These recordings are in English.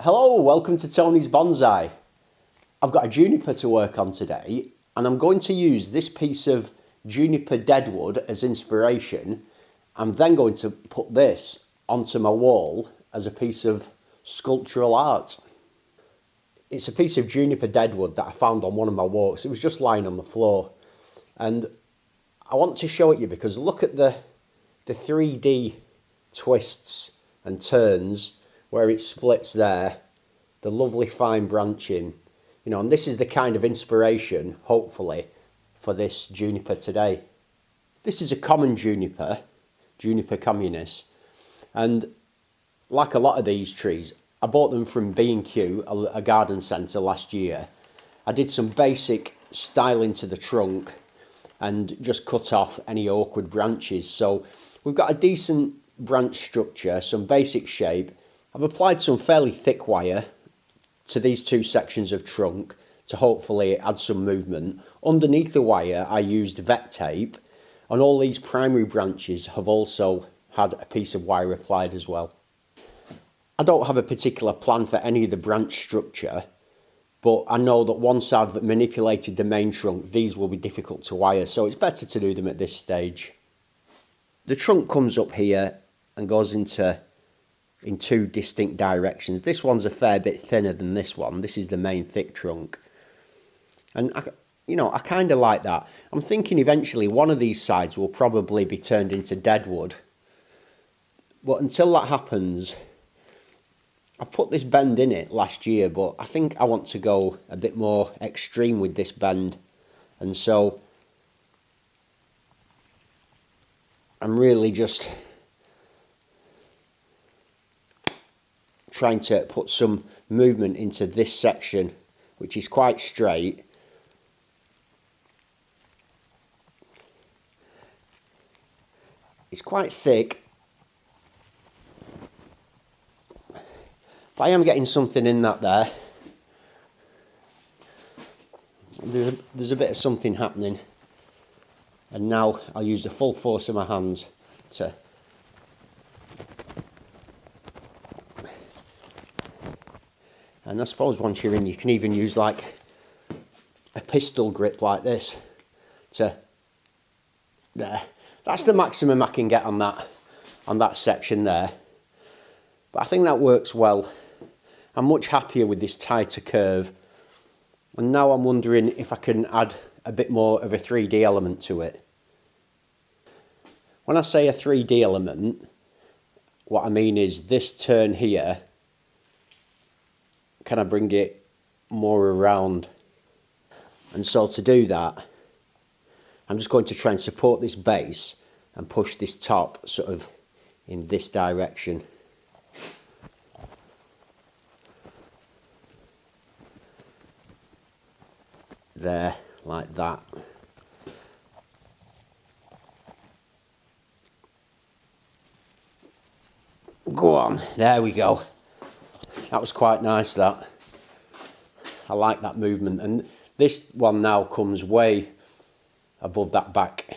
Hello, welcome to Tony's Bonsai. I've got a juniper to work on today and I'm going to use this piece of juniper deadwood as inspiration. I'm then going to put this onto my wall as a piece of sculptural art. It's a piece of juniper deadwood that I found on one of my walks. It was just lying on the floor and I want to show it you because look at the 3D twists and turns where it splits there, the lovely fine branching, and this is the kind of inspiration, hopefully, for this juniper today. This is a common juniper communis, and like a lot of these trees, I bought them from B&Q, a garden centre last year. I did some basic styling to the trunk and just cut off any awkward branches. So we've got a decent branch structure, some basic shape. I've applied some fairly thick wire to these two sections of trunk to hopefully add some movement. Underneath the wire I used vet tape, and all these primary branches have also had a piece of wire applied as well. I don't have a particular plan for any of the branch structure, but I know that once I've manipulated the main trunk, these will be difficult to wire, so it's better to do them at this stage. The trunk comes up here and goes in two distinct directions. This one's a fair bit thinner than this one. This is the main thick trunk. And I kind of like that. I'm thinking eventually one of these sides will probably be turned into deadwood. But until that happens, I've put this bend in it last year, but I think I want to go a bit more extreme with this bend. And so I'm really just trying to put some movement into this section, which is quite straight. It's quite thick, but I am getting something in that there. There's a bit of something happening, and now I'll use the full force of my hands to and I suppose once you're in, you can even use like a pistol grip like this to there. That's the maximum I can get on that section there. But I think that works well. I'm much happier with this tighter curve. And now I'm wondering if I can add a bit more of a 3D element to it. When I say a 3D element, what I mean is this turn here, can I bring it more around? And so to do that, I'm just going to try and support this base and push this top sort of in this direction. There, like that. Go on, there we go. That was quite nice, that. I like that movement. And this one now comes way above that back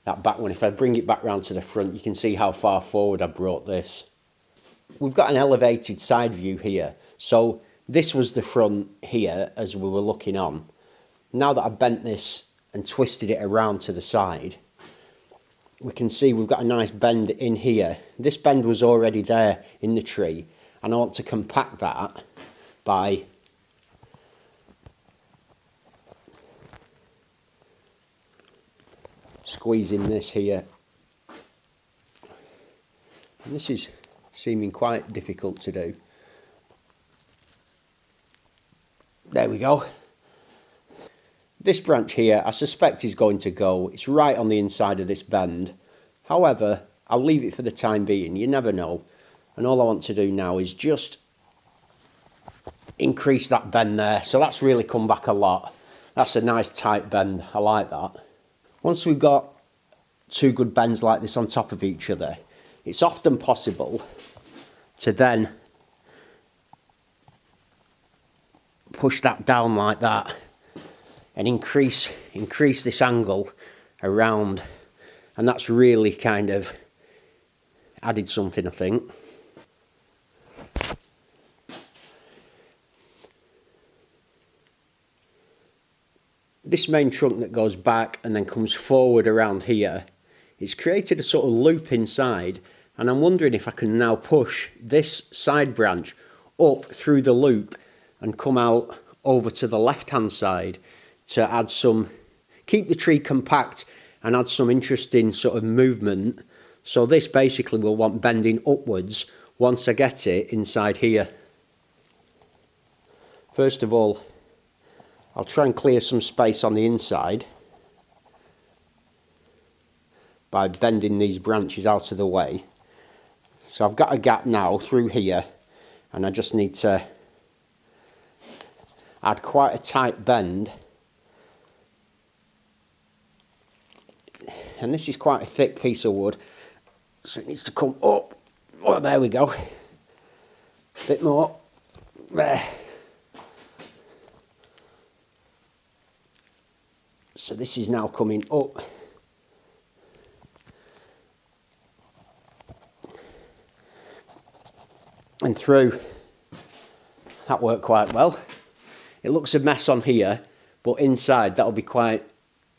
one. If I bring it back round to the front, you can see how far forward I brought this. We've got an elevated side view here. So this was the front here as we were looking on. Now that I've bent this and twisted it around to the side, we can see we've got a nice bend in here. This bend was already there in the tree, and I want to compact that by squeezing this here. And this is seeming quite difficult to do. There we go. This branch here, I suspect is going to go. It's right on the inside of this bend. However, I'll leave it for the time being. You never know. And all I want to do now is just increase that bend there. So that's really come back a lot. That's a nice tight bend. I like that. Once we've got two good bends like this on top of each other, it's often possible to then push that down like that and increase this angle around, and that's really kind of added something, I think. this main trunk that goes back and then comes forward around here, it's created a sort of loop inside, and I'm wondering if I can now push this side branch up through the loop and come out over to the left hand side to add some, keep the tree compact and add some interesting sort of movement. So this basically will want bending upwards once I get it inside here. First of all, I'll try and clear some space on the inside by bending these branches out of the way. So I've got a gap now through here, and I just need to add quite a tight bend. And this is quite a thick piece of wood, so it needs to come up. Oh, there we go. A bit more. There. So this is now coming up. And through. That worked quite well. It looks a mess on here, but inside that'll be quite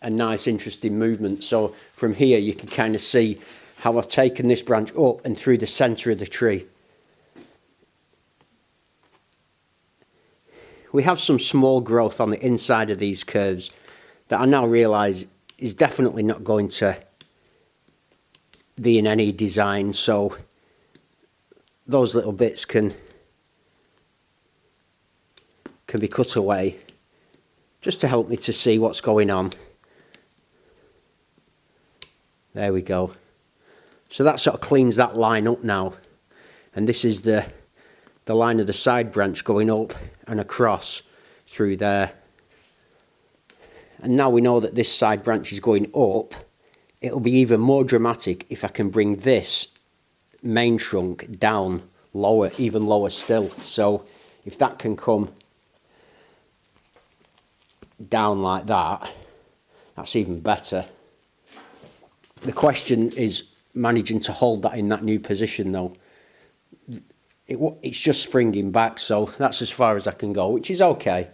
a nice interesting movement. So from here you can kind of see how I've taken this branch up and through the centre of the tree. We have some small growth on the inside of these curves that I now realise is definitely not going to be in any design, so those little bits can be cut away just to help me to see what's going on. There we go. So that sort of cleans that line up now, and this is the line of the side branch going up and across through there. And now we know that this side branch is going up. It'll be even more dramatic if I can bring this main trunk down lower, even lower still. So if that can come down like that, that's even better. The question is managing to hold that in that new position though. It's just springing back, so that's as far as I can go, which is okay.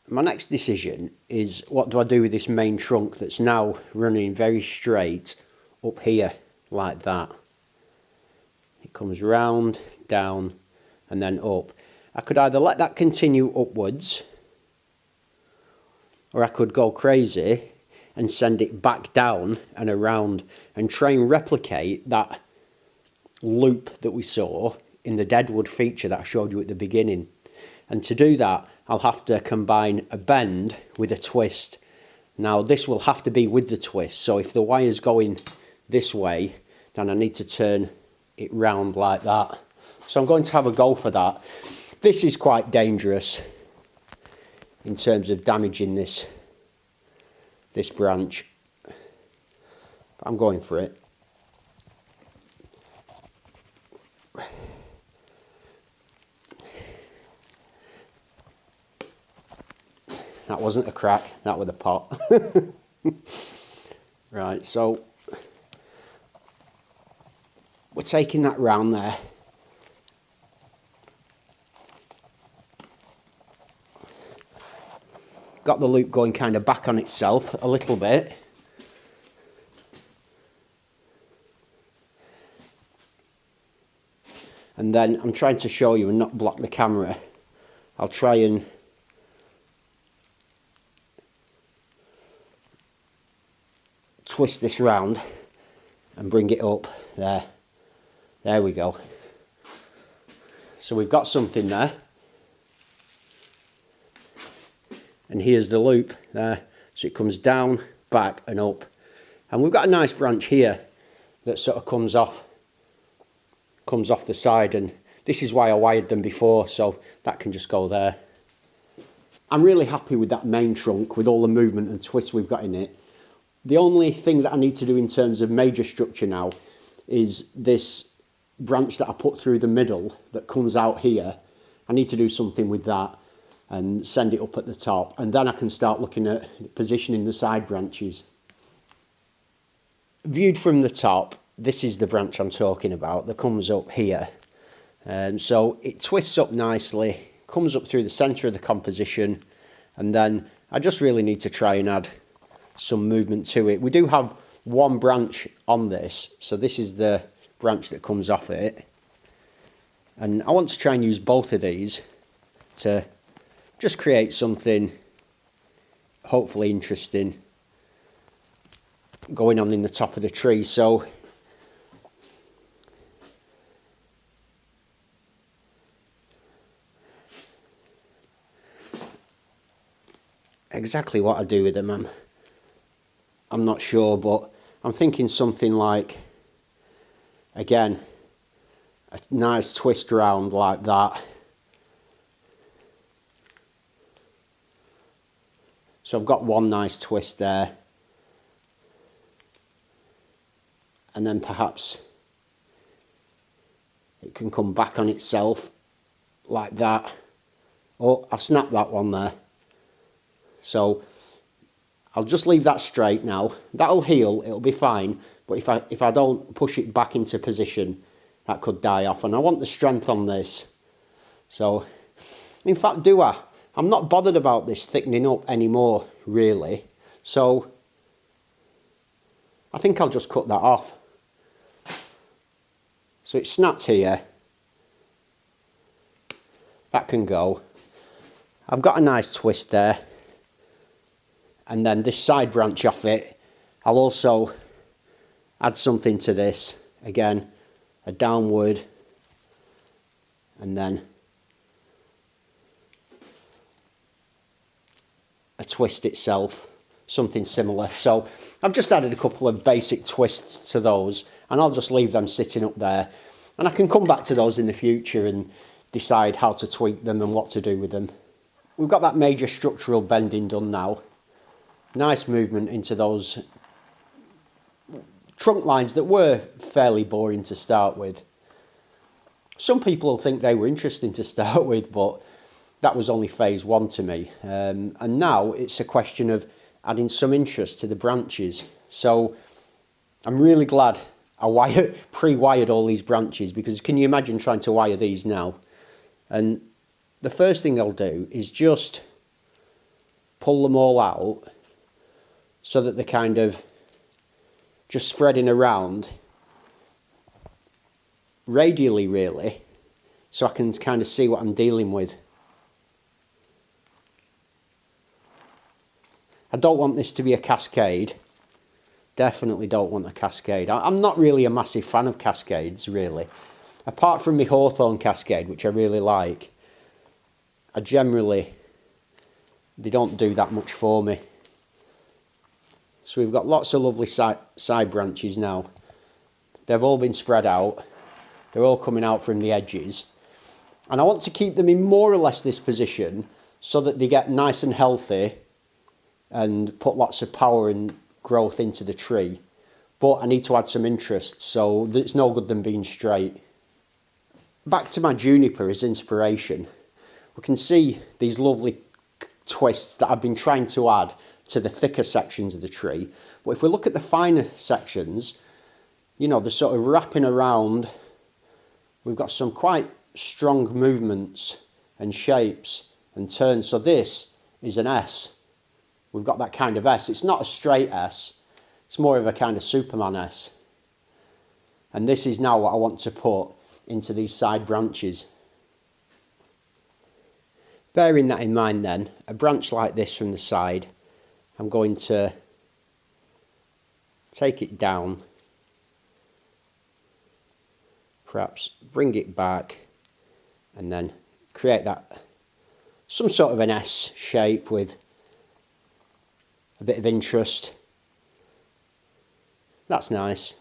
My next decision is, what do I do with this main trunk that's now running very straight up here like that? It comes round, down and then up. I could either let that continue upwards, or I could go crazy and send it back down and around and try and replicate that loop that we saw in the deadwood feature that I showed you at the beginning. And to do that, I'll have to combine a bend with a twist. Now this will have to be with the twist, so if the wire's going this way, then I need to turn it round like that. So I'm going to have a go for that. This is quite dangerous in terms of damaging this branch, but I'm going for it. That wasn't a crack, that was a pot. Right, so we're taking that round there. Got the loop going kind of back on itself a little bit. And then I'm trying to show you and not block the camera. I'll try and twist this round and bring it up there. There we go. So we've got something there. And here's the loop there. So it comes down, back and up. And we've got a nice branch here that sort of comes off the side, and this is why I wired them before, so that can just go there. I'm really happy with that main trunk with all the movement and twists we've got in it. The only thing that I need to do in terms of major structure now is this branch that I put through the middle that comes out here. I need to do something with that and send it up at the top, and then I can start looking at positioning the side branches. Viewed from the top, this is the branch I'm talking about that comes up here. So it twists up nicely, comes up through the centre of the composition, and then I just really need to try and add some movement to it. We do have one branch on this, so this is the branch that comes off it. And I want to try and use both of these to just create something hopefully interesting going on in the top of the tree. So exactly what I do with them, I'm not sure, but I'm thinking something like, again, a nice twist round like that. So I've got one nice twist there. And then perhaps it can come back on itself like that. Oh, I've snapped that one there. So I'll just leave that straight now. That'll heal, it'll be fine. But if I don't push it back into position, that could die off. And I want the strength on this. So, in fact, I'm not bothered about this thickening up anymore, really. So I think I'll just cut that off. So it's snapped here. That can go. I've got a nice twist there. And then this side branch off it, I'll also add something to this. Again, a downward, and then a twist itself, something similar. So I've just added a couple of basic twists to those, and I'll just leave them sitting up there. And I can come back to those in the future and decide how to tweak them and what to do with them. We've got that major structural bending done now. Nice movement into those trunk lines that were fairly boring to start with. Some people will think they were interesting to start with, but that was only phase one to me. And now it's a question of adding some interest to the branches. So I'm really glad I pre-wired all these branches, because can you imagine trying to wire these now? And the first thing I'll do is just pull them all out so that they're kind of just spreading around radially, really, so I can kind of see what I'm dealing with. I don't want this to be a cascade. Definitely don't want a cascade. I'm not really a massive fan of cascades, really. Apart from my hawthorn cascade, which I really like, they don't do that much for me. So we've got lots of lovely side branches now. They've all been spread out. They're all coming out from the edges. And I want to keep them in more or less this position so that they get nice and healthy and put lots of power and growth into the tree. But I need to add some interest, so it's no good them being straight. Back to my juniper as inspiration. We can see these lovely twists that I've been trying to add to the thicker sections of the tree. But if we look at the finer sections, you know, they're sort of wrapping around. We've got some quite strong movements and shapes and turns. So this is an S. We've got that kind of S. It's not a straight S. It's more of a kind of Superman S. And this is now what I want to put into these side branches. Bearing that in mind then, a branch like this from the side, I'm going to take it down, perhaps bring it back, and then create that some sort of an S shape with a bit of interest. That's nice.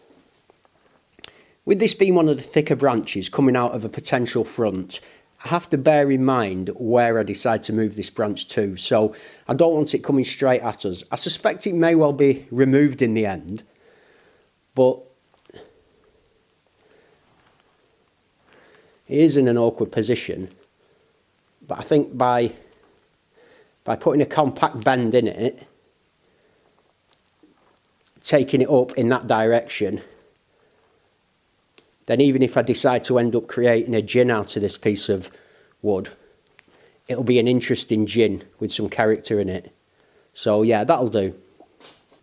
With this being one of the thicker branches coming out of a potential front, I have to bear in mind where I decide to move this branch to. So I don't want it coming straight at us. I suspect it may well be removed in the end, but it is in an awkward position. But I think by putting a compact bend in it, taking it up in that direction, then even if I decide to end up creating a gin out of this piece of wood, it'll be an interesting gin with some character in it. So yeah, that'll do.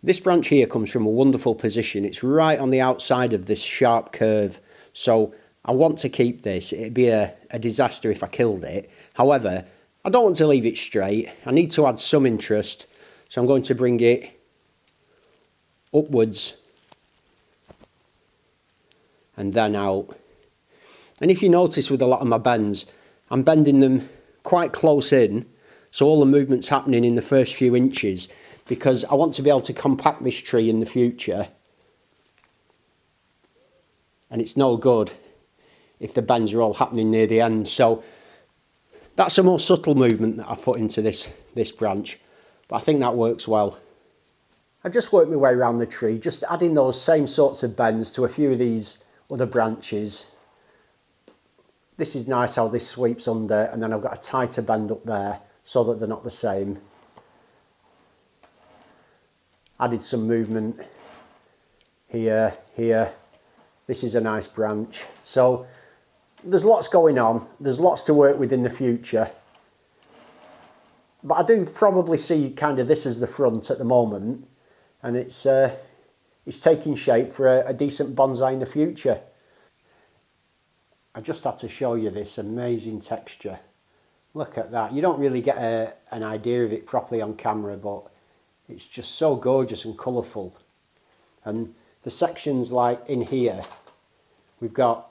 This branch here comes from a wonderful position. It's right on the outside of this sharp curve. So I want to keep this. It'd be a disaster if I killed it. However, I don't want to leave it straight. I need to add some interest. So I'm going to bring it upwards and then out. And if you notice with a lot of my bends, I'm bending them quite close in. So all the movement's happening in the first few inches, because I want to be able to compact this tree in the future. And it's no good if the bends are all happening near the end. So that's a more subtle movement that I put into this branch, but I think that works well. I just worked my way around the tree, just adding those same sorts of bends to a few of these other branches. This is nice how this sweeps under, and then I've got a tighter bend up there so that they're not the same. Added some movement here, here. This is a nice branch. So there's lots going on. There's lots to work with in the future. But I do probably see kind of this as the front at the moment. And it's taking shape for a decent bonsai in the future. I just had to show you this amazing texture. Look at that. You don't really get an idea of it properly on camera, but it's just so gorgeous and colourful. And the sections like in here, we've got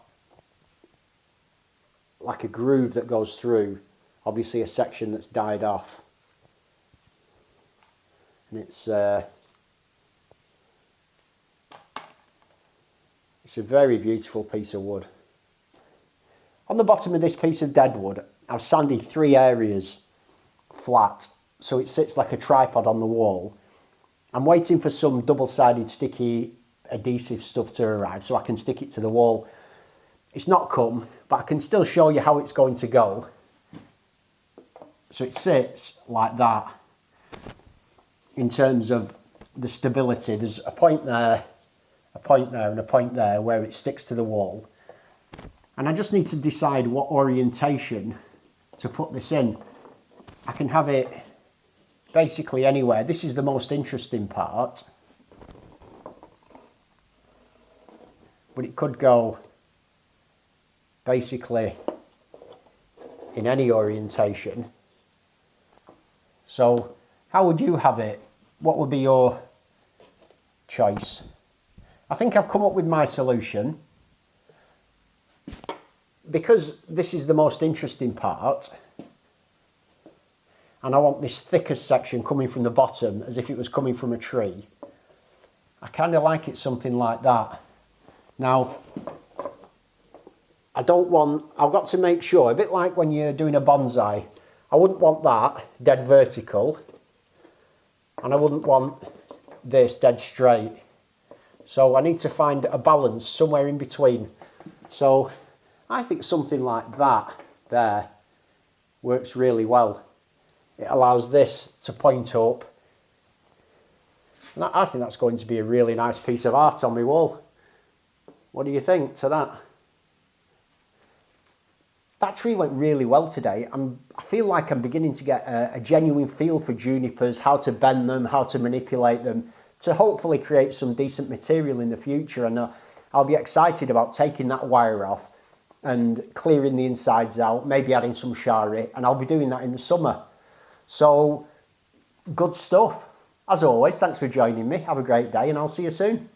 like a groove that goes through, obviously a section that's died off. And it's a very beautiful piece of wood. On the bottom of this piece of deadwood, I've sanded 3 areas flat, so it sits like a tripod on the wall. I'm waiting for some double-sided sticky adhesive stuff to arrive so I can stick it to the wall. It's not come, but I can still show you how it's going to go. So it sits like that in terms of the stability. There's a point there, a point there, and a point there where it sticks to the wall. And I just need to decide what orientation to put this in. I can have it basically anywhere. This is the most interesting part. But it could go basically in any orientation. So how would you have it? What would be your choice? I think I've come up with my solution. Because this is the most interesting part, and I want this thickest section coming from the bottom as if it was coming from a tree, I kind of like it something like that. Now, I've got to make sure, a bit like when you're doing a bonsai, I wouldn't want that dead vertical, and I wouldn't want this dead straight. So I need to find a balance somewhere in between. So I think something like that there works really well. It allows this to point up. And I think that's going to be a really nice piece of art on my wall. What do you think to that? That tree went really well today. I feel like I'm beginning to get a genuine feel for junipers, how to bend them, how to manipulate them, to hopefully create some decent material in the future. And I'll be excited about taking that wire off and clearing the insides out, maybe adding some shari, and I'll be doing that in the summer. So, good stuff. As always, thanks for joining me. Have a great day, and I'll see you soon.